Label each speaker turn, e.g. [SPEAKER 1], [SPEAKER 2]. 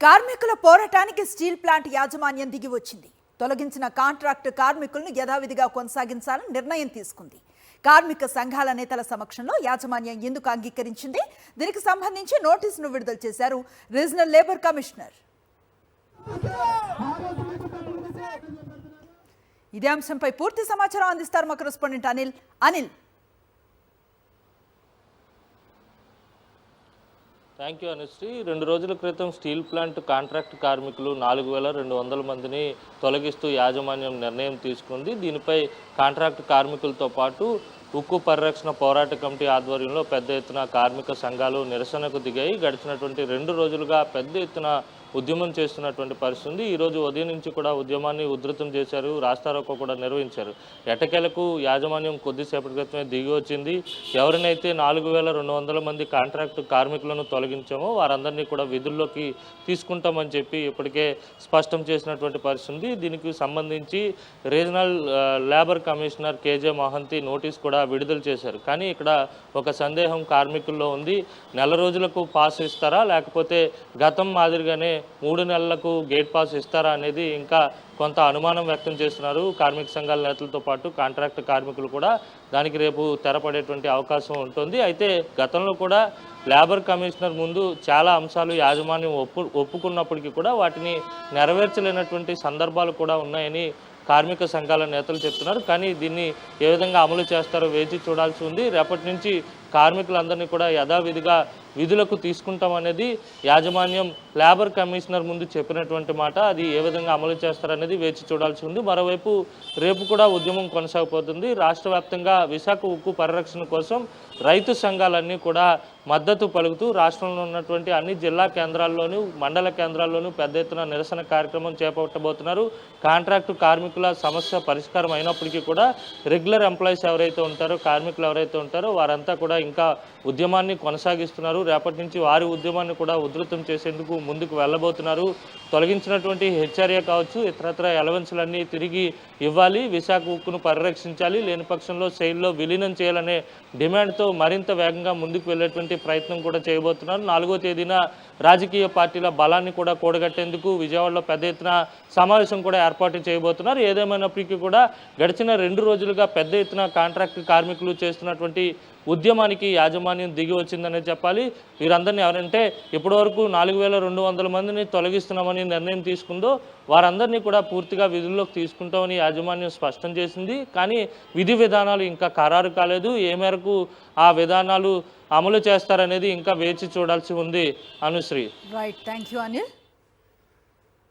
[SPEAKER 1] కార్మికుల పోరాటానికి steel plant యాజమాన్యం దిగి వచ్చింది. తొలగించిన కాంట్రాక్ట్ కార్మికులను యథావిధిగా కొనసాగించాలని నిర్ణయం తీసుకుంది. కార్మిక సంఘాల నేతల సమక్షంలో యాజమాన్యం ఎందుకు అంగీకరించింది? దీనికి సంబంధించి నోటీసును విడుదల చేశారు రీజనల్ లేబర్ కమిషనర్. ఇదే అంశంపై పూర్తి సమాచారం అందిస్తారు మా correspondent Anil.
[SPEAKER 2] Thank you Anusri. 2 రోజుల క్రితం స్టీల్ ప్లాంట్ కాంట్రాక్ట్ కార్మికులు 4200 మందిని తొలగిస్తూ యాజమాన్యం నిర్ణయం తీసుకుంది. దీనిపై కాంట్రాక్ట్ కార్మికులతో పాటు ఉక్కు పరిరక్షణ పోరాట కమిటీ ఆధ్వర్యంలో పెద్ద ఎత్తున కార్మిక సంఘాలు నిరసనకు దిగాయి. గడిచినటువంటి 2 రోజులుగా పెద్ద ఎత్తున ఉద్యమం చేస్తున్నటువంటి పరిస్థితి. ఈరోజు ఉదయం నుంచి కూడా ఉద్యమాన్ని ఉధృతం చేశారు, రాస్తారోకో కూడా నిర్వహించారు. ఎట్టకేలకు యాజమాన్యం కొద్దిసేపటి క్రితమే దిగి వచ్చింది. ఎవరినైతే 4200 మంది కాంట్రాక్ట్ కార్మికులను తొలగించామో వారందరినీ కూడా విధుల్లోకి తీసుకుంటామని చెప్పి ఇప్పటికే స్పష్టం చేసినటువంటి పరిస్థితి. దీనికి సంబంధించి regional labour commissioner K J Mahanti notice కూడా విడుదల చేశారు. కానీ ఇక్కడ ఒక సందేహం కార్మికుల్లో ఉంది. నెల రోజులకు పాస్ ఇస్తారా, లేకపోతే గతం మాదిరిగానే 3 నెలలకు గేట్ పాస్ ఇస్తారా అనేది ఇంకా కొంత అనుమానం వ్యక్తం చేస్తున్నారు కార్మిక సంఘాల నేతలతో పాటు కాంట్రాక్ట్ కార్మికులు కూడా. దానికి రేపు తెరపడేటువంటి అవకాశం ఉంటుంది. అయితే గతంలో కూడా లేబర్ కమిషనర్ ముందు చాలా అంశాలు యాజమాన్యం ఒప్పుకున్నప్పటికీ కూడా వాటిని నెరవేర్చలేనటువంటి సందర్భాలు కూడా ఉన్నాయని కార్మిక సంఘాల నేతలు చెప్తున్నారు. కానీ దీన్ని ఏ విధంగా అమలు చేస్తారో వేచి చూడాల్సి ఉంది. రేపటి నుంచి కార్మికులందరినీ కూడా యథావిధిగా విధులకు తీసుకుంటామనేది యాజమాన్యం లేబర్ కమిషనర్ ముందు చెప్పినటువంటి మాట. అది ఏ విధంగా అమలు చేస్తారనేది వేచి చూడాల్సి ఉంది. మరోవైపు రేపు కూడా ఉద్యమం కొనసాగిపోతుంది. రాష్ట్ర వ్యాప్తంగా విశాఖ ఉక్కు పరిరక్షణ కోసం రైతు సంఘాలన్నీ కూడా మద్దతు పలుకుతూ రాష్ట్రంలో ఉన్నటువంటి అన్ని జిల్లా కేంద్రాల్లోనూ మండల కేంద్రాల్లోనూ పెద్ద ఎత్తున నిరసన కార్యక్రమం చేపట్టబోతున్నారు. కాంట్రాక్టు కార్మికుల సమస్య పరిష్కారం అయినప్పటికీ కూడా రెగ్యులర్ ఎంప్లాయీస్ ఎవరైతే ఉంటారో, కార్మికులు ఎవరైతే ఉంటారో వారంతా కూడా ఇంకా ఉద్యమాన్ని కొనసాగిస్తున్నారు. రేపటి నుంచి వారి ఉద్యమాన్ని కూడా ఉధృతం చేసేందుకు ముందుకు వెళ్ళబోతున్నారు. తొలగించినటువంటి హెచ్ఆర్ఏ కావచ్చు, ఇతరత్ర అలవెన్సులన్నీ తిరిగి ఇవ్వాలి, విశాఖ ఉక్కును పరిరక్షించాలి, లేని పక్షంలో సెయిల్లో విలీనం చేయాలనే డిమాండ్తో మరింత వేగంగా ముందుకు వెళ్ళేటువంటి ప్రయత్నం కూడా చేయబోతున్నారు. 4వ తేదీన రాజకీయ పార్టీల బలాన్ని కూడా కూడగట్టేందుకు విజయవాడలో పెద్ద ఎత్తున సమావేశం కూడా ఏర్పాటు చేయబోతున్నారు. ఏదేమైనప్పటికీ కూడా గడిచిన 2 రోజులుగా పెద్ద ఎత్తున కాంట్రాక్ట్ కార్మికులు చేస్తున్నటువంటి ఉద్యమానికి యాజమాన్యం దిగి వచ్చిందనే చెప్పాలి. వీరందరినీ ఎవరంటే ఇప్పటివరకు 4200 మందిని తొలగిస్తున్నామని నిర్ణయం తీసుకుందో వారందరినీ కూడా పూర్తిగా విధుల్లోకి తీసుకుంటామని యాజమాన్యం స్పష్టం చేసింది. కానీ విధి విధానాలు ఇంకా ఖరారు కాలేదు. ఏ మేరకు ఆ విధానాలు అమలు చేస్తారనేది ఇంకా వేచి చూడాల్సి ఉంది Anusri.
[SPEAKER 1] Right, thank you Anil.